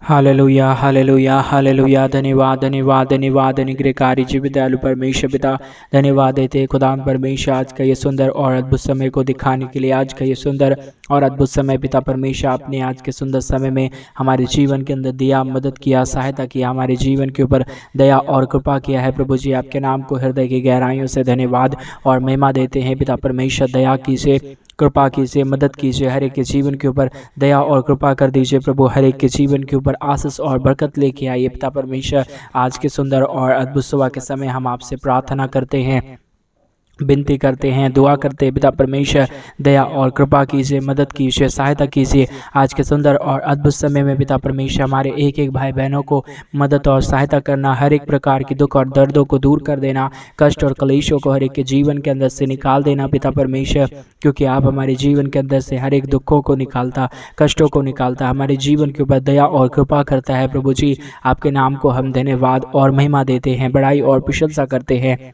Hallelujah hallelujah hallelujah. धन्यवाद धन्यवाद धन्यवाद अनुग्रहकारी जीवित दयालु परमेश्वर पिता, धन्यवाद देते हैं खुदाम परमेश्वर आज का ये सुंदर और अद्भुत समय को दिखाने के लिए। आज का ये सुंदर और अद्भुत समय पिता परमेश्वर आपने आज के सुंदर समय में हमारे जीवन के अंदर दिया, मदद किया, सहायता किया, हमारे जीवन के ऊपर दया और कृपा किया है। प्रभु जी आपके नाम को हृदय की गहराइयों से धन्यवाद और महिमा देते हैं पिता परमेश्वर। दया कीजिए, कृपा कीजिए, मदद कीजिए, हर एक के जीवन के ऊपर दया और कृपा कर दीजिए प्रभु। हर एक के जीवन के ऊपर आशीष और बरकत लेके आइए पिता परमेश्वर। आज के सुंदर और अद्भुत सुबह के समय हम आपसे प्रार्थना करते हैं, विनती करते हैं, दुआ करते हैं पिता परमेश्वर। दया और कृपा कीजिए, मदद कीजिए, सहायता कीजिए। आज के सुंदर और अद्भुत समय में पिता परमेश्वर हमारे एक एक भाई बहनों को मदद और सहायता करना, हर एक प्रकार की दुख और दर्दों को दूर कर देना, कष्ट और कलेशों को हर एक के जीवन के अंदर से निकाल देना पिता परमेश्वर। क्योंकि आप हमारे जीवन के अंदर से हर एक दुखों को निकालता, कष्टों को निकालता, हमारे जीवन के ऊपर दया और कृपा करता है प्रभु जी। आपके नाम को हम धन्यवाद और महिमा देते हैं, बड़ाई और प्रशंसा करते हैं,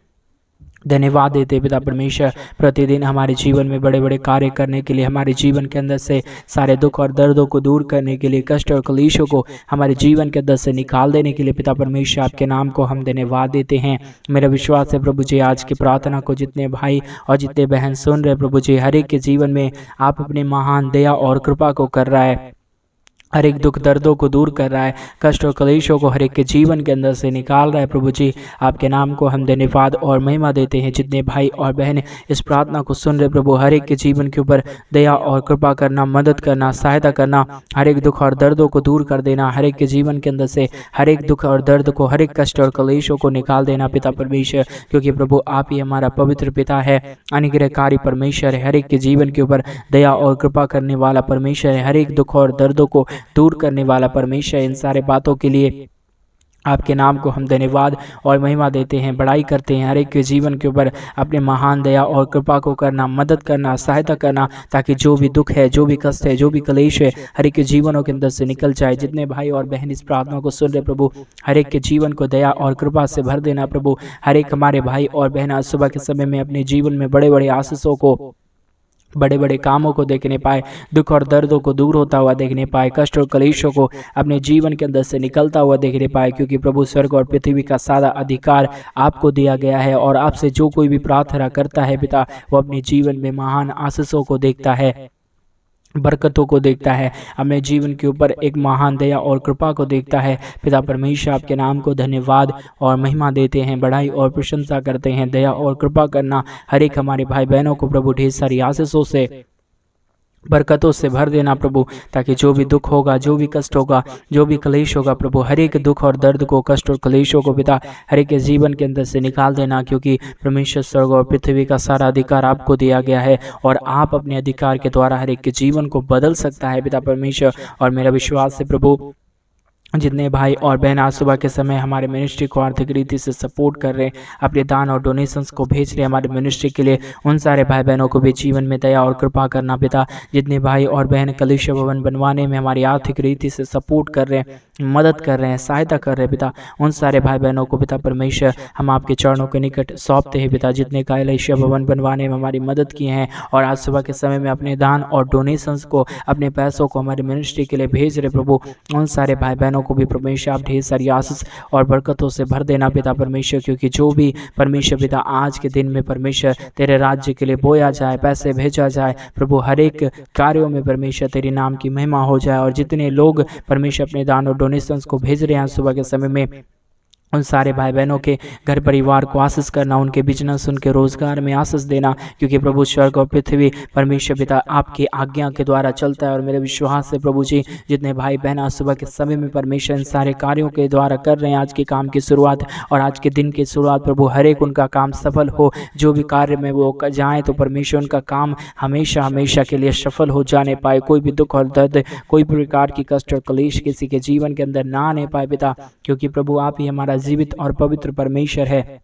धन्यवाद देते पिता परमेश्वर। प्रतिदिन हमारे जीवन में बड़े बड़े कार्य करने के लिए, हमारे जीवन के अंदर से सारे दुख और दर्दों को दूर करने के लिए, कष्ट और कलेशों को हमारे जीवन के अंदर से निकाल देने के लिए पिता परमेश्वर आपके नाम को हम धन्यवाद देते हैं। मेरा विश्वास है प्रभु जी आज की प्रार्थना को जितने भाई और जितने बहन सुन रहे प्रभु जी, हर एक के जीवन में आप अपनी महान दया और कृपा को कर रहा है, हर एक दुख दर्दों को दूर कर रहा है, कष्ट और कलेशों को हर एक के जीवन के अंदर से निकाल रहा है प्रभु जी। आपके नाम को हम धन्यवाद और महिमा देते हैं। जितने भाई और बहन इस प्रार्थना को सुन रहे प्रभु, हर एक के जीवन के ऊपर दया और कृपा करना, मदद करना, सहायता करना, हर एक दुख और दर्दों को दूर कर देना, हर एक के जीवन के अंदर से हर एक दुख और दर्द को, हर एक कष्ट और कलेशों को निकाल देना पिता परमेश्वर। क्योंकि प्रभु आप ही हमारा पवित्र पिता है, अनुग्रहकारी परमेश्वर है, हर एक के जीवन के ऊपर दया और कृपा करने वाला परमेश्वर है, हर एक दुख और दर्दों को दूर करने वाला परमेश्वर। इन सारे बातों के लिए आपके नाम को हम धन्यवाद और महिमा देते हैं, बड़ाई करते हैं। हर एक के जीवन के ऊपर अपने महान दया और कृपा को करना, मदद करना, सहायता करना, ताकि जो भी दुख है, जो भी कष्ट है, जो भी कलेश है, हर एक के जीवनों के अंदर से निकल जाए। जितने भाई और बहन इस प्रार्थना को सुन रहे प्रभु, हर एक के जीवन को दया और कृपा से भर देना प्रभु। हर एक हमारे भाई और बहन आज सुबह के समय में अपने जीवन में बड़े बड़े आशीषों को, बड़े बड़े कामों को देखने पाए, दुख और दर्दों को दूर होता हुआ देखने पाए, कष्ट और कलेशों को अपने जीवन के अंदर से निकलता हुआ देखने पाए। क्योंकि प्रभु स्वर्ग और पृथ्वी का सारा अधिकार आपको दिया गया है और आपसे जो कोई भी प्रार्थना करता है पिता, वो अपने जीवन में महान आशीषों को देखता है, बरकतों को देखता है, अपने जीवन के ऊपर एक महान दया और कृपा को देखता है पिता परमेश्वर। आपके नाम को धन्यवाद और महिमा देते हैं, बड़ाई और प्रशंसा करते हैं। दया और कृपा करना, हर एक हमारे भाई बहनों को प्रभु ढेर सारी आशीषों से, बरकतों से भर देना प्रभु। ताकि जो भी दुख होगा, जो भी कष्ट होगा, जो भी कलेश होगा प्रभु, हर एक दुख और दर्द को, कष्ट और कलेशों को पिता हर एक के जीवन के अंदर से निकाल देना। क्योंकि परमेश्वर स्वर्ग और पृथ्वी का सारा अधिकार आपको दिया गया है और आप अपने अधिकार के द्वारा हर एक के जीवन को बदल सकता है पिता परमेश्वर। और मेरा विश्वास है प्रभु, जितने भाई और बहन आज सुबह के समय हमारे मिनिस्ट्री को आर्थिक रीति से सपोर्ट कर रहे हैं, अपने दान और डोनेशंस को भेज रहे हैं हमारे मिनिस्ट्री के लिए, उन सारे भाई बहनों को भी जीवन में दया और कृपा करना पिता। जितने भाई और बहन कलीसिया भवन बनवाने में हमारी आर्थिक रीति से सपोर्ट कर रहे हैं, मदद कर रहे हैं, सहायता कर रहे हैं पिता, उन सारे भाई बहनों को पिता परमेश्वर हम आपके चरणों के निकट सौंपते हैं पिता। जितने कलीसिया भवन बनवाने में हमारी मदद किए हैं और आज सुबह के समय में अपने दान और डोनेशंस को, अपने पैसों को हमारे मिनिस्ट्री के लिए भेज रहे प्रभु, उन सारे भाई बहनों को भी परमेश्वर आप ढेर सारी आशीष और बरकतों से भर देना पिता परमेश्वर। क्योंकि जो भी परमेश्वर पिता आज के दिन में परमेश्वर तेरे राज्य के लिए बोया जाए, पैसे भेजा जाए प्रभु, हर एक कार्यों में परमेश्वर तेरी नाम की महिमा हो जाए। और जितने लोग परमेश्वर अपने दान और डोनेशंस को भेज रहे हैं सुबह के समय में, उन सारे भाई बहनों के घर परिवार को आशीष करना, उनके बिजनेस, उनके रोजगार में आशीष देना। क्योंकि प्रभु स्वर्ग और पृथ्वी परमेश्वर पिता आपकी आज्ञा के द्वारा चलता है। और मेरे विश्वास है प्रभु जी, जितने भाई बहन आज सुबह के समय में परमेश्वर इन सारे कार्यों के द्वारा कर रहे हैं आज के काम की शुरुआत और आज के दिन की शुरुआत प्रभु, हर एक उनका काम सफल हो। जो भी कार्य में वो जाएँ तो परमेश्वर उनका काम हमेशा हमेशा के लिए सफल हो जाने पाए। कोई भी दुख और दर्द, कोई प्रकार की कष्ट और कलेश किसी के जीवन के अंदर ना आने पाए पिता। क्योंकि प्रभु आप ही हमारा जीवित और पवित्र परमेश्वर है,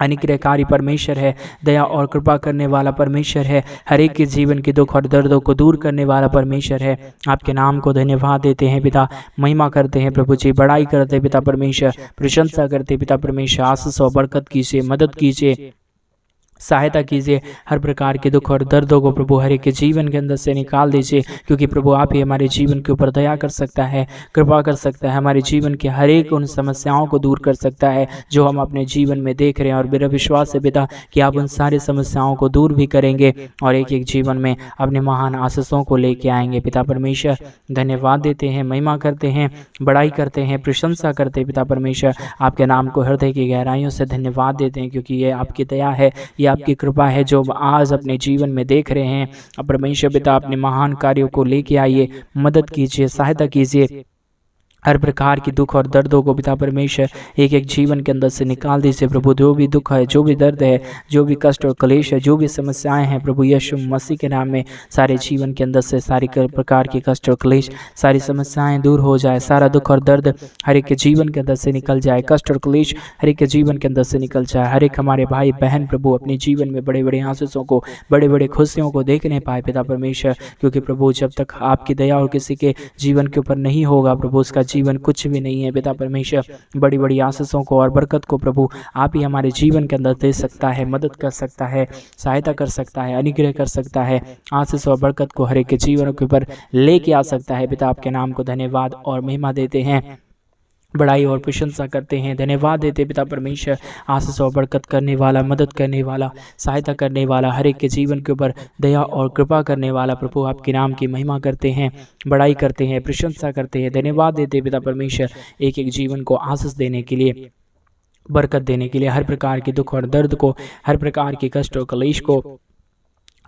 अनुग्रहकारी परमेश्वर है, दया और कृपा करने वाला परमेश्वर है, हर एक के जीवन के दुख और दर्दों को दूर करने वाला परमेश्वर है। आपके नाम को धन्यवाद देते हैं पिता, महिमा करते हैं प्रभु जी, बड़ाई करते हैं पिता परमेश्वर, प्रशंसा करते हैं पिता परमेश्वर। आशीष और बरकत कीजिए, मदद कीजिए, सहायता कीजिए। हर प्रकार के दुख और दर्दों को प्रभु हर एक के जीवन के अंदर से निकाल दीजिए, क्योंकि प्रभु आप ही हमारे जीवन के ऊपर दया कर सकता है, कृपा कर सकता है, हमारे जीवन के हर एक उन समस्याओं को दूर कर सकता है जो हम अपने जीवन में देख रहे हैं। और मेरा विश्वास है पिता कि आप उन सारी समस्याओं को दूर भी करेंगे और एक एक जीवन में अपने महान आशीषों को लेके आएंगे। पिता परमेश्वर धन्यवाद देते हैं, महिमा करते हैं, बड़ाई करते हैं, प्रशंसा करते हैं। पिता परमेश्वर आपके नाम को हृदय की गहराइयों से धन्यवाद देते हैं, क्योंकि ये आपकी दया है, ये आपकी कृपा है जो आज अपने जीवन में देख रहे हैं। अब परमेश्वर पिता अपने महान कार्यों को लेके आइए, मदद कीजिए, सहायता कीजिए। हर प्रकार की दुख और दर्दों को पिता परमेश्वर एक एक जीवन के अंदर से निकाल दीजिए प्रभु। जो भी दुख है, जो भी दर्द है, जो भी कष्ट और क्लेश है, जो भी समस्याएं हैं प्रभु यीशु मसीह के नाम में सारे जीवन के अंदर से सारी प्रकार की कष्ट और क्लेश, सारी समस्याएं दूर हो जाए। सारा दुख और दर्द हर एक के जीवन के अंदर से निकल जाए, कष्ट और क्लेश हर एक के जीवन के अंदर से निकल जाए। हर एक हमारे भाई बहन प्रभु अपने जीवन में बड़े बड़े आशीषों को, बड़े बड़े खुशियों को देखने पाए पिता परमेश्वर, क्योंकि प्रभु जब तक आपकी दया और किसी के जीवन के ऊपर नहीं होगा प्रभु उसका जीवन कुछ भी नहीं है। पिता परमेश्वर बड़ी बड़ी आशीषों को और बरकत को प्रभु आप ही हमारे जीवन के अंदर दे सकता है, मदद कर सकता है, सहायता कर सकता है, अनुग्रह कर सकता है, आशीष और बरकत को हर एक के जीवन के ऊपर लेके आ सकता है। पिता आपके नाम को धन्यवाद और महिमा देते हैं, बड़ाई और प्रशंसा करते हैं, धन्यवाद देते पिता परमेश्वर। आशीष और बरकत करने वाला, मदद करने वाला, सहायता करने वाला, हर एक के जीवन के ऊपर दया और कृपा करने वाला प्रभु आपके नाम की महिमा करते हैं, बड़ाई करते हैं, प्रशंसा करते हैं, धन्यवाद देते पिता परमेश्वर एक एक जीवन को आशीष देने के लिए, बरकत देने के लिए। हर प्रकार के दुख और दर्द को, हर प्रकार के कष्ट और क्लेश को,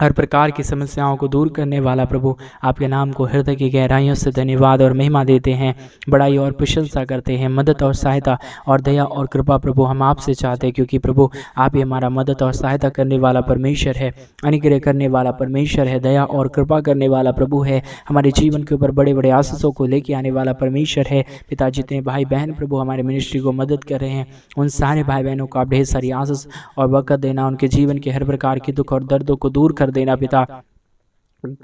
हर प्रकार की समस्याओं को दूर करने वाला प्रभु आपके नाम को हृदय की गहराइयों से धन्यवाद और महिमा देते हैं, बड़ाई और प्रशंसा करते हैं। मदद और सहायता और दया और कृपा प्रभु हम आपसे चाहते हैं, क्योंकि प्रभु आप ही हमारा मदद और सहायता करने वाला परमेश्वर है, अनुग्रह करने वाला परमेश्वर है, दया और कृपा करने वाला प्रभु है, हमारे जीवन के ऊपर बड़े बड़े आशीषों को लेके आने वाला परमेश्वर है। पिता जितने भाई बहन प्रभु हमारे मिनिस्ट्री को मदद कर रहे हैं, उन सारे भाई बहनों को आप ढेर सारी आशीष और बरकत देना, उनके जीवन के हर प्रकार के दुख और दर्दों को दूर कर देना पिता,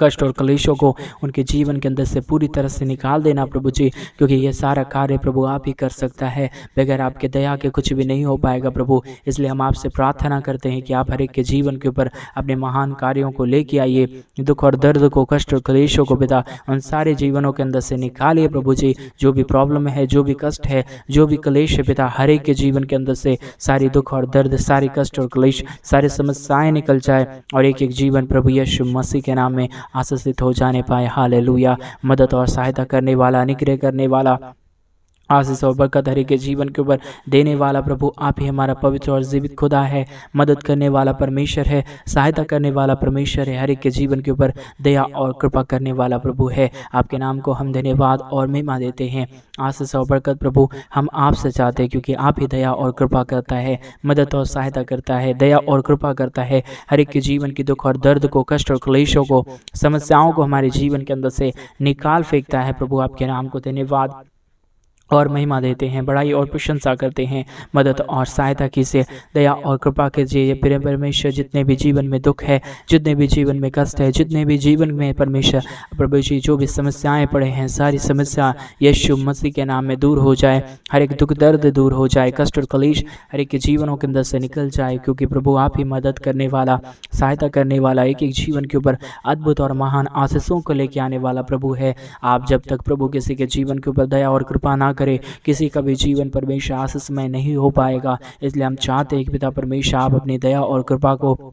कष्ट और क्लेशों को उनके जीवन के अंदर से पूरी तरह से निकाल देना प्रभु जी, क्योंकि ये सारा कार्य प्रभु आप ही कर सकता है, बगैर आपके दया के कुछ भी नहीं हो पाएगा प्रभु। इसलिए हम आपसे प्रार्थना करते हैं कि आप हर एक के जीवन के ऊपर अपने महान कार्यों को लेके आइए, दुख और दर्द को, कष्ट और क्लेशों को पिता उन सारे जीवनों के अंदर से निकालिए प्रभु जी। जो भी प्रॉब्लम है, जो भी कष्ट है, जो भी क्लेश है पिता, हर एक के जीवन के अंदर से सारी दुख और दर्द, सारी कष्ट और क्लेश, सारी समस्याएं निकल जाए और एक एक जीवन प्रभु यीशु मसीह के नाम में आशीषित हो जाने पाए। हालेलुया। मदद और सहायता करने वाला, अनुग्रह करने वाला, आशीष और बरकत हर एक के जीवन के ऊपर देने वाला प्रभु आप ही हमारा पवित्र और जीवित खुदा है, मदद करने वाला परमेश्वर है, सहायता करने वाला परमेश्वर है, हर एक के जीवन के ऊपर दया और कृपा करने वाला प्रभु है। आपके नाम को हम धन्यवाद और महिमा देते हैं। आशीष और बरकत प्रभु हम आपसे चाहते हैं, क्योंकि आप ही दया और कृपा करता है, मदद और सहायता करता है, दया और कृपा करता है, हर एक के जीवन की दुख और दर्द को, कष्ट और क्लेशों को, समस्याओं को हमारे जीवन के अंदर से निकाल फेंकता है प्रभु। आपके नाम को धन्यवाद और महिमा देते हैं, बड़ाई और प्रशंसा करते हैं, मदद और सहायता कीजिए, दया और कृपा कीजिए। प्रिय परमेश्वर जितने भी जीवन में दुख है, जितने भी जीवन में कष्ट है, जितने भी जीवन में परमेश्वर प्रभु जी जो भी समस्याएं पड़े हैं, सारी समस्या यीशु मसीह के नाम में दूर हो जाए, हर एक दुख दर्द दूर हो जाए, कष्ट और क्लेश हर एक के जीवनों के अंदर से निकल जाए, क्योंकि प्रभु आप ही मदद करने वाला, सहायता करने वाला, एक एक जीवन के ऊपर अद्भुत और महान आशीषों को लेके आने वाला प्रभु है। आप जब तक प्रभु किसी के जीवन के ऊपर दया और कृपा ना करे, किसी का भी जीवन परमेश्वर आशीषमय नहीं हो पाएगा। इसलिए हम चाहते हैं कि पिता परमेश्वर आप अपनी दया और कृपा को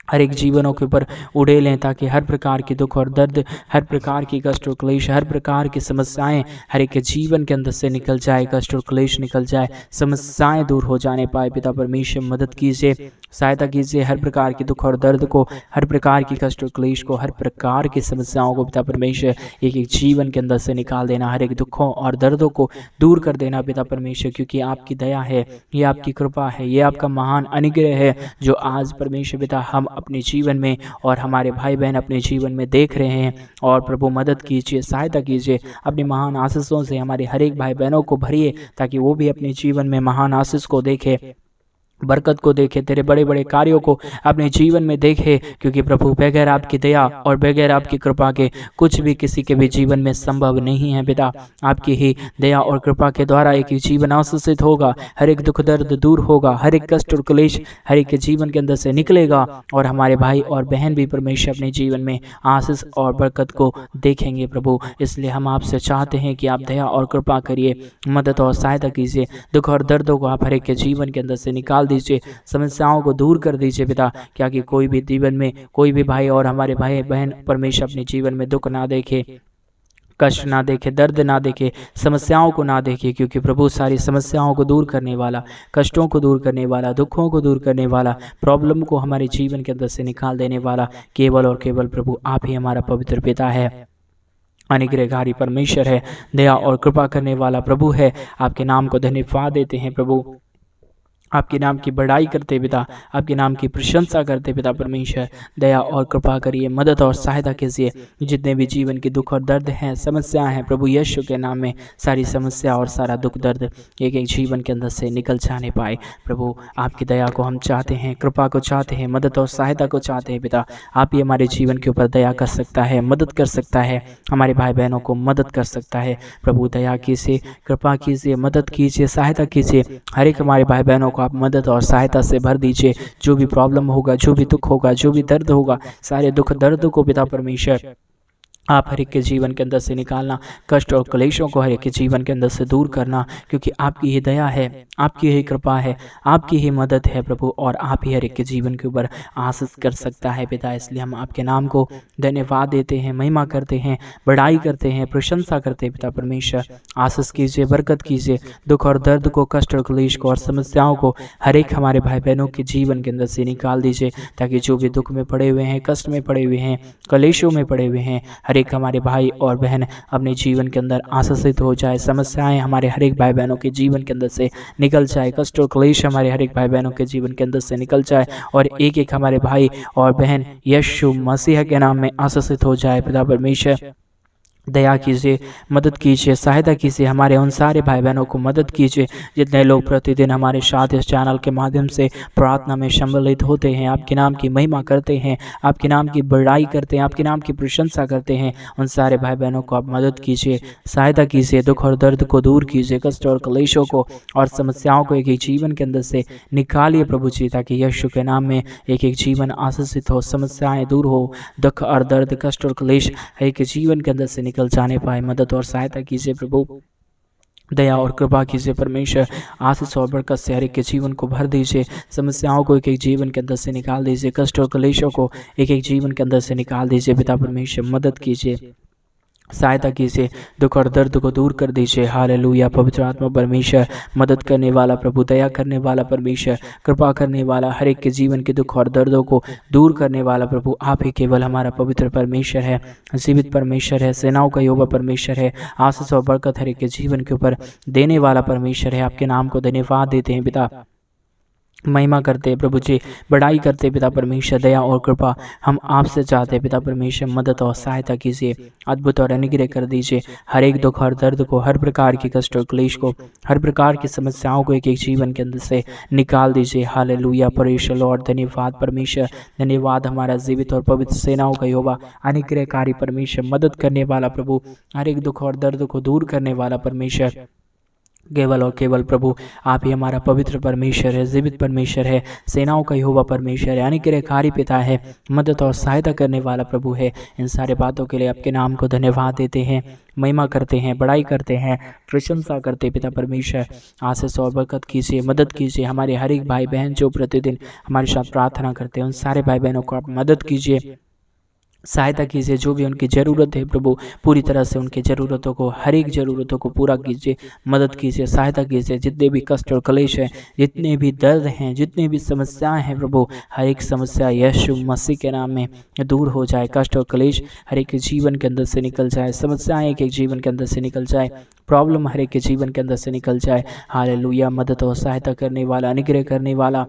हर एक जीवनों के ऊपर उड़े लें, ताकि हर प्रकार की दुख और दर्द, हर प्रकार की कष्ट और क्लेश, हर प्रकार की समस्याएं हर एक के जीवन के अंदर से निकल जाए, कष्ट और क्लेश निकल जाए, समस्याएं दूर हो जाने पाए। पिता परमेश्वर मदद कीजिए, सहायता कीजिए, हर प्रकार की दुख और दर्द को, हर प्रकार की कष्ट और क्लेश को, हर प्रकार की समस्याओं को पिता परमेश्वर एक एक जीवन के अंदर से निकाल देना, हर एक दुखों और दर्दों को दूर कर देना पिता परमेश्वर, क्योंकि आपकी दया है, ये आपकी कृपा है, ये आपका महान अनुग्रह है जो आज परमेश्वर पिता हम अपने जीवन में और हमारे भाई बहन अपने जीवन में देख रहे हैं। और प्रभु मदद कीजिए, सहायता कीजिए, अपनी महान आशीषों से हमारे हर एक भाई बहनों को भरिए, ताकि वो भी अपने जीवन में महान आशीष को देखे, बरकत को देखे, तेरे बड़े बड़े कार्यों को अपने जीवन में देखे, क्योंकि प्रभु बगैर आपकी दया और बगैर आपकी कृपा के कुछ भी किसी के भी जीवन में संभव नहीं है। पिता, आपकी ही दया और कृपा के द्वारा एक ही जीवन आशीषित होगा, हर एक दुख दर्द दूर होगा, हर एक कष्ट और क्लेश हर एक के जीवन के अंदर से निकलेगा, और हमारे भाई और बहन भी परमेश्वर अपने जीवन में आशीष और बरकत को देखेंगे। प्रभु, इसलिए हम आपसे चाहते हैं कि आप दया और कृपा करिए, मदद और सहायता कीजिए, दुख और दर्दों को आप हर एक के जीवन के अंदर से निकाल दीजिए, समस्याओं को दूर कर दीजिए पिता, क्या कि कोई भी जीवन में कोई भी भाई और हमारे भाई बहन परमेश्वर अपने जीवन में दुख ना देखे, कष्ट ना देखे, दर्द ना देखे, समस्याओं को ना देखे, क्योंकि प्रभु सारी समस्याओं को दूर करने वाला, कष्टों को दूर करने वाला, दुखों को दूर करने वाला, प्रॉब्लम को हमारे जीवन के अंदर से निकाल देने वाला केवल और केवल प्रभु आप ही हमारा पवित्र पिता है, अनुग्रहकारी परमेश्वर है, दया और कृपा करने वाला प्रभु है। आपके नाम को धन्यवाद देते हैं प्रभु, आपके नाम की बड़ाई करते पिता, आपके नाम की प्रशंसा करते पिता परमेश्वर, दया और कृपा करिए, मदद और सहायता कीजिए। जितने भी जीवन के दुख और दर्द हैं, समस्याएं हैं, प्रभु यीशु के नाम में सारी समस्या और सारा दुख दर्द एक एक जीवन के अंदर से निकल जाने पाए। प्रभु, आपकी दया को हम चाहते हैं, कृपा को चाहते हैं, मदद और सहायता को चाहते हैं पिता। आप ही हमारे जीवन के ऊपर दया कर सकता है, मदद कर सकता है, हमारे भाई बहनों को मदद कर सकता है। प्रभु, दया कीजिए, कृपा कीजिए, मदद कीजिए, सहायता कीजिए, हर एक हमारे भाई बहनों को आप मदद और सहायता से भर दीजिए। जो भी प्रॉब्लम होगा, जो भी दुख होगा, जो भी दर्द होगा, सारे दुख दर्द को पिता परमेश्वर आप हर एक के जीवन के अंदर से निकालना, कष्ट और क्लेशों को हर एक के जीवन के अंदर से दूर करना, क्योंकि आपकी ही दया है, आपकी ही कृपा है, आपकी ही मदद है प्रभु, और आप ही हर एक के जीवन के ऊपर आशीष कर सकता है पिता। इसलिए हम आपके नाम को धन्यवाद देते हैं, महिमा करते हैं, बड़ाई करते हैं, प्रशंसा करते हैं पिता परमेश्वर। आशीष कीजिए, बरकत कीजिए, दुख और दर्द को, कष्ट और क्लेश को और समस्याओं को हर एक हमारे भाई बहनों के जीवन के अंदर से निकाल दीजिए, ताकि जो भी दुख में पड़े हुए हैं, कष्ट में पड़े हुए हैं, क्लेशों में पड़े हुए हैं, हर एक हमारे भाई और बहन अपने जीवन के अंदर आशीषित हो जाए। समस्याएं हमारे हर एक भाई बहनों के जीवन के अंदर से निकल जाए, कष्ट और क्लेश हमारे हर एक भाई बहनों के जीवन के अंदर से निकल जाए, और एक एक हमारे भाई और बहन यीशु मसीह के नाम में आशीषित हो जाए। पिता परमेश्वर, दया कीजिए, मदद कीजिए, सहायता कीजिए, हमारे उन सारे भाई बहनों को मदद कीजिए जितने लोग प्रतिदिन हमारे साथ इस चैनल के माध्यम से प्रार्थना में सम्मिलित होते हैं, आपके नाम की महिमा करते हैं, आपके नाम की बड़ाई करते हैं, आपके नाम की प्रशंसा करते हैं। उन सारे भाई बहनों को आप मदद कीजिए, सहायता कीजिए, दुख और दर्द को दूर कीजिए, कष्ट और क्लेशों को और समस्याओं को एक एक जीवन के अंदर से निकालिए प्रभु जी, ताकि यीशु के नाम में एक एक जीवन आशीषित हो, समस्याएं दूर हो, दुख और दर्द, कष्ट और क्लेश एक जीवन के अंदर से निकल जाने पाए। मदद और सहायता कीजिए प्रभु, दया और कृपा कीजिए परमेश्वर, आशीष और बरकत से हर एक के जीवन को भर दीजिए, समस्याओं को एक एक जीवन के अंदर से निकाल दीजिए, कष्ट और क्लेशों को एक एक जीवन के अंदर से निकाल दीजिए। पिता परमेश्वर, मदद कीजिए, सहायता कीजिए, दुख और दर्द को दूर कर दीजिए। हालेलुया। पवित्र आत्मा परमेश्वर, मदद करने वाला प्रभु, दया करने वाला परमेश्वर, कृपा करने वाला, हर एक के जीवन के दुख और दर्दों को दूर करने वाला प्रभु आप ही केवल हमारा पवित्र परमेश्वर है, जीवित परमेश्वर है, सेनाओं का यहोवा परमेश्वर है, आशीष और बरकत हर एक के जीवन के ऊपर देने वाला परमेश्वर है। आपके नाम को धन्यवाद देते हैं पिता, महिमा करते हैं प्रभु जी, बड़ाई करते हैं पिता परमेश्वर। दया और कृपा हम आपसे चाहते हैं पिता परमेश्वर, मदद और सहायता कीजिए, अद्भुत और अनुग्रह कर दीजिए, हर एक दुख और दर्द को, हर प्रकार की कष्ट और क्लेश को, हर प्रकार की समस्याओं को एक एक जीवन के अंदर से निकाल दीजिए। हालेलुया। परमेश्वर लॉर्ड, धन्यवाद परमेश्वर, धन्यवाद हमारा जीवित और पवित्र सेनाओं का यहोवा, अनुग्रहकारी परमेश्वर, मदद करने वाला प्रभु, हर एक दुख और दर्द को दूर करने वाला परमेश्वर, केवल और केवल प्रभु आप ही हमारा पवित्र परमेश्वर है, जीवित परमेश्वर है, सेनाओं का यहोवा परमेश्वर है, अनुग्रहकारी पिता है, मदद और सहायता करने वाला प्रभु है। इन सारे बातों के लिए आपके नाम को धन्यवाद देते हैं, महिमा करते हैं, बड़ाई करते हैं, प्रशंसा करते हैं पिता परमेश्वर। आशीष और बरकत कीजिए, मदद कीजिए, हमारे हर एक भाई बहन जो प्रतिदिन हमारे साथ प्रार्थना करते हैं, उन सारे भाई बहनों को आप मदद कीजिए, सहायता कीजिए, जो भी उनकी ज़रूरत है प्रभु पूरी तरह से उनकी ज़रूरतों को, हर एक ज़रूरतों को पूरा कीजिए, मदद कीजिए, सहायता कीजिए। जितने भी कष्ट और क्लेश हैं, जितने भी दर्द हैं, जितने भी समस्याएं हैं प्रभु, हर एक समस्या यीशु मसीह के नाम में दूर हो जाए, कष्ट और क्लेश हर एक के जीवन के अंदर से निकल जाए, समस्याएं एक एक जीवन के अंदर से निकल जाए, प्रॉब्लम हर एक के जीवन के अंदर से निकल जाए। हालेलुया। मदद और सहायता करने वाला, अनुग्रह करने वाला,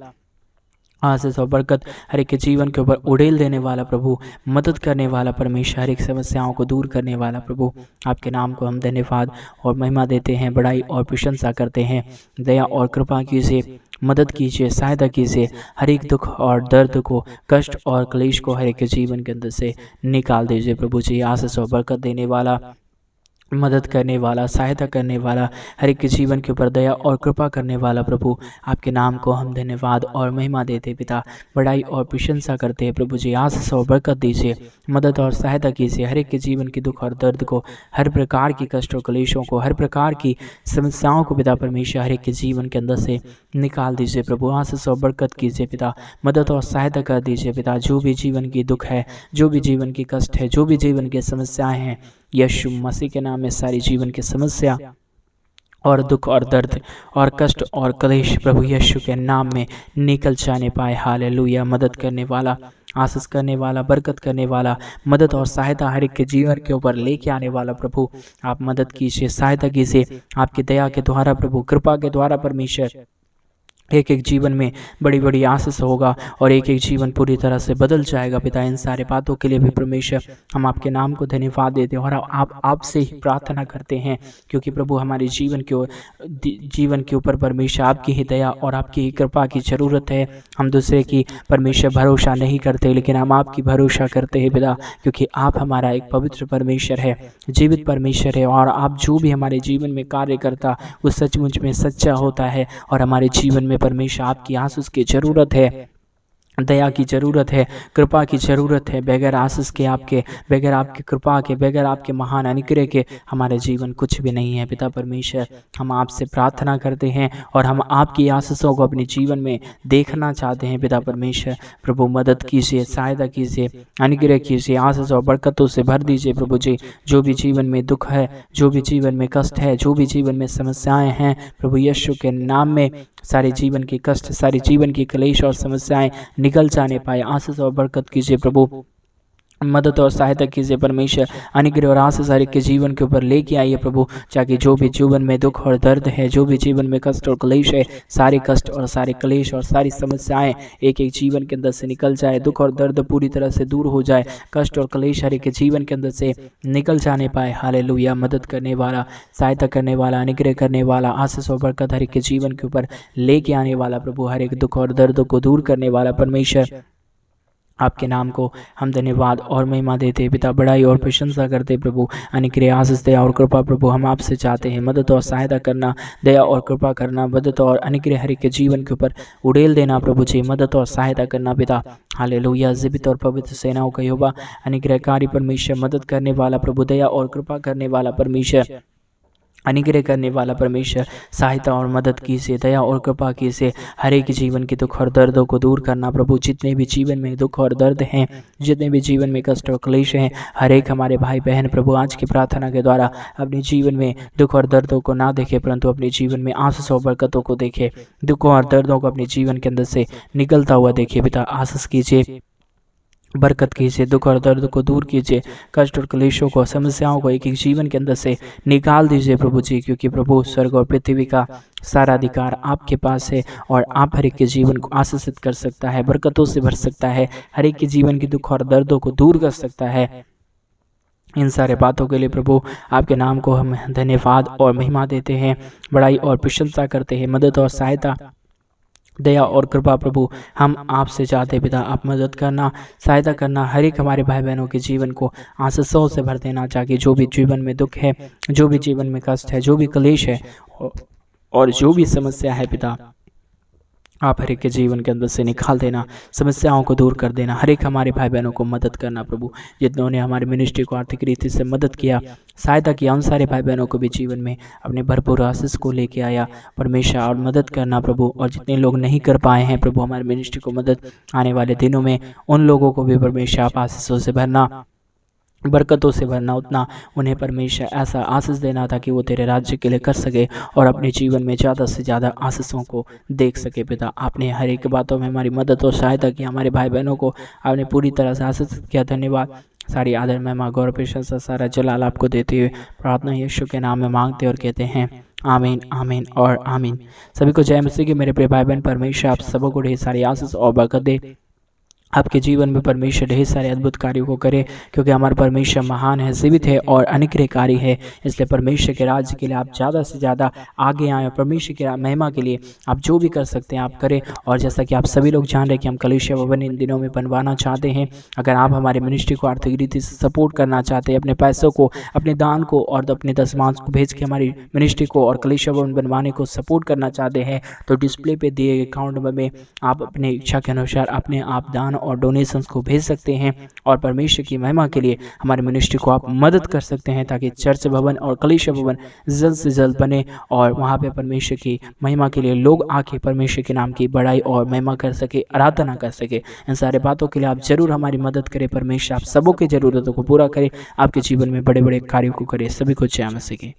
आशीष और बरकत हर एक के जीवन के ऊपर उड़ेल देने वाला प्रभु, मदद करने वाला परमेश्वर, हर एक समस्याओं को दूर करने वाला प्रभु, आपके नाम को हम धन्यवाद और महिमा देते हैं, बड़ाई और प्रशंसा करते हैं। दया और कृपा कीजिए, मदद कीजिए, सहायता कीजिए। हर एक दुख और दर्द को, कष्ट और क्लेश को हर एक के जीवन के अंदर से निकाल दीजिए प्रभु जी। आशीष और बरकत देने वाला, मदद करने वाला, सहायता करने वाला, हर एक के जीवन के ऊपर दया और कृपा करने वाला प्रभु, आपके नाम को हम धन्यवाद और महिमा देते पिता, बड़ाई और प्रशंसा करते हैं प्रभु जी। आशीष और बरकत दीजिए, मदद और सहायता कीजिए। हर एक के जीवन के दुख और दर्द को, हर प्रकार की कष्ट और क्लेशों को, हर प्रकार की समस्याओं को पिता परमेश्वर हर एक के जीवन के अंदर से निकाल दीजिए प्रभु। आशीष और बरकत कीजिए पिता, मदद और सहायता कर दीजिए पिता। जो भी जीवन की दुख है, जो भी जीवन की कष्ट है, जो भी जीवन की समस्याएं हैं, यीशु मसीह के नाम में सारी जीवन की समस्या और दुख और दर्द और कष्ट और क्लेश प्रभु यीशु के नाम में निकल जाने पाए। हालेलुया। मदद करने वाला, आशीष करने वाला, बरकत करने वाला, मदद और सहायता हर एक के जीवन के ऊपर लेके आने वाला प्रभु, आप मदद कीजिए, सहायता कीजिए। आपकी दया के द्वारा प्रभु, कृपा के द्वारा परमेश्वर एक एक जीवन में बड़ी बड़ी आशीष होगा और एक एक जीवन पूरी तरह से बदल जाएगा पिता। इन सारे बातों के लिए भी परमेश्वर हम आपके नाम को धन्यवाद देते हैं और आपसे ही प्रार्थना करते हैं, क्योंकि प्रभु हमारे जीवन के ऊपर परमेश्वर आपकी ही दया और आपकी ही कृपा की ज़रूरत है। हम दूसरे की परमेश्वर भरोसा नहीं करते, लेकिन हम आपकी भरोसा करते हैं पिता, क्योंकि आप हमारा एक पवित्र परमेश्वर है, जीवित परमेश्वर है, और आप जो भी हमारे जीवन में कार्य करता वो सचमुच में सच्चा होता है। और हमारे जीवन में परमेश्वर आपकी आशीष की जरूरत है, दया की ज़रूरत है, कृपा की ज़रूरत है। बगैर आशीष के, आपके बगैर आपकी कृपा के, बगैर आपके महान अनुग्रह के हमारे जीवन कुछ भी नहीं है पिता परमेश्वर। हम आपसे प्रार्थना करते हैं और हम आपकी आशीषों को अपने जीवन में देखना चाहते हैं पिता परमेश्वर। प्रभु मदद कीजिए, सहायता कीजिए, अनुग्रह कीजिए, आशीष और बरकतों से भर दीजिए प्रभु जी। जो भी जीवन में दुख है, जो भी जीवन में कष्ट है, जो भी जीवन में समस्याएं हैं, प्रभु यीशु के नाम में सारे जीवन की कष्ट, सारे जीवन की क्लेश और समस्याएं निकल जाने पाए। आशीष और बरकत कीजिए प्रभु, मदद और सहायता कीजिए परमेश्वर। अनुग्रह और आशीष हर एक के जीवन के ऊपर लेके आइए प्रभु, ताकि जो भी जीवन में दुख और दर्द है, जो भी जीवन में कष्ट और क्लेश है, सारे कष्ट और सारे क्लेश और सारी समस्याएं एक एक जीवन के अंदर से निकल जाए। दुख और दर्द पूरी तरह से दूर हो जाए, कष्ट और क्लेश हर एक के जीवन के अंदर से निकल जाने पाए। हालेलुया। मदद करने वाला, सहायता करने वाला, अनुग्रह करने वाला, आशीष और बरकत हर एक के जीवन के ऊपर लेके आने वाला प्रभु, हर एक दुख और दर्द को दूर करने वाला परमेश्वर, आपके नाम को हम धन्यवाद और महिमा देते पिता, बड़ाई और प्रशंसा करते प्रभु। अनुग्रह, आशीष, दया और कृपा प्रभु हम आपसे चाहते हैं। मदद और सहायता करना, दया और कृपा करना, मदद और अनुग्रह हर एक के जीवन के ऊपर उड़ेल देना प्रभु जी। मदद और सहायता करना पिता। हालेलुया। जीवित और पवित्र सेनाओं का यहोवा, अनुग्रहकारी परमेश्वर, मदद करने वाला प्रभु, दया और कृपा करने वाला परमेश्वर, अनुग्रह करने वाला परमेश्वर, सहायता और मदद कीजिए, दया और कृपा कीजिए। हर एक जीवन के दुख और दर्दों को दूर करना प्रभु। जितने भी जीवन में दुख और दर्द हैं, जितने भी जीवन में कष्ट और क्लेश हैं, हर एक हमारे भाई बहन प्रभु आज की प्रार्थना के द्वारा अपने जीवन में दुख और दर्दों को ना देखे, परंतु अपने जीवन में आशीष और बरकतों को देखे। दुखों और दर्दों को अपने जीवन के अंदर से निकलता हुआ देखिए पिता। आशीष कीजिए, बरकत कीजिए, दुख और दर्द को दूर कीजिए, कष्ट और क्लेशों को, समस्याओं को एक एक जीवन के अंदर से निकाल दीजिए प्रभु जी। क्योंकि प्रभु स्वर्ग और पृथ्वी का सारा अधिकार आपके पास है और आप हर एक के जीवन को आशीषित कर सकता है, बरकतों से भर सकता है, हर एक के जीवन के दुख और दर्दों को दूर कर सकता है। इन सारे बातों के लिए प्रभु आपके नाम को हम धन्यवाद और महिमा देते हैं, बड़ाई और प्रशंसा करते हैं। मदद और सहायता, दया और कृपा प्रभु हम आपसे चाहते पिता। आप मदद करना, सहायता करना, हर एक हमारे भाई बहनों के जीवन को आशीषों से भर देना, चाहे जो भी जीवन में दुख है, जो भी जीवन में कष्ट है, जो भी क्लेश है और जो भी समस्या है पिता, आप हर एक के जीवन के अंदर से निकाल देना, समस्याओं को दूर कर देना। हर एक हमारे भाई बहनों को मदद करना प्रभु, जिन्होंने हमारी मिनिस्ट्री को आर्थिक रीति से मदद किया, सहायता किया, उन सारे भाई बहनों को भी जीवन में अपने भरपूर आशीष को लेके आया परमेश्वर, और मदद करना प्रभु। और जितने लोग नहीं कर पाए हैं प्रभु हमारी मिनिस्ट्री को मदद, आने वाले दिनों में उन लोगों को भी परमेश्वर आप आशीषों से भरना, बरकतों से भरना, उतना उन्हें परमेश्वर ऐसा आशीष देना था कि वो तेरे राज्य के लिए कर सके और अपने जीवन में ज़्यादा से ज़्यादा आशीषों को देख सके पिता। आपने हर एक बातों में हमारी मदद और सहायता की, हमारे भाई बहनों को आपने पूरी तरह से आशीषित किया। धन्यवाद। सारी आदर, महिमा, गौरव, प्रशंसा, सारा जलाल आपको देते हुए प्रार्थना यीशु के नाम में मांगते और कहते हैं आमीन, आमीन और आमीन। सभी को जय मसीह की। मेरे प्रिय भाई बहन, परमेश्वर आप सबों को ढेर सारी आशीष और बरकत दे। आपके जीवन में परमेश्वर ढेर सारे अद्भुत कार्यों को करे, क्योंकि हमारा परमेश्वर महान है, जीवित है और अनुग्रहकारी है। इसलिए परमेश्वर के राज्य के लिए आप ज़्यादा से ज़्यादा आगे आएँ और परमेश्वर की महिमा के लिए आप जो भी कर सकते हैं आप करें। और जैसा कि आप सभी लोग जान रहे हैं कि हम कलीसिया भवन इन दिनों में बनवाना चाहते हैं। अगर आप हमारे मिनिस्ट्री को आर्थिक रीति से सपोर्ट करना चाहते हैं, अपने पैसों को, अपने दान को और अपने दशमांश को भेज के हमारी मिनिस्ट्री को और कलीसिया भवन बनवाने को सपोर्ट करना चाहते हैं, तो डिस्प्ले पे दिए गए अकाउंट नंबर में आप अपने इच्छा के अनुसार अपने आप दान और डोनेशंस को भेज सकते हैं और परमेश्वर की महिमा के लिए हमारे मिनिस्ट्री को आप मदद कर सकते हैं, ताकि चर्च भवन और कलीसिया भवन जल्द से जल्द बने और वहाँ पे परमेश्वर की महिमा के लिए लोग आके परमेश्वर के नाम की बड़ाई और महिमा कर सके, आराधना कर सके। इन सारे बातों के लिए आप जरूर हमारी मदद करें। परमेश्वर आप सबों की ज़रूरतों को पूरा करे, आपके जीवन में बड़े बड़े कार्यों को करे। सभी को जय मसीह की।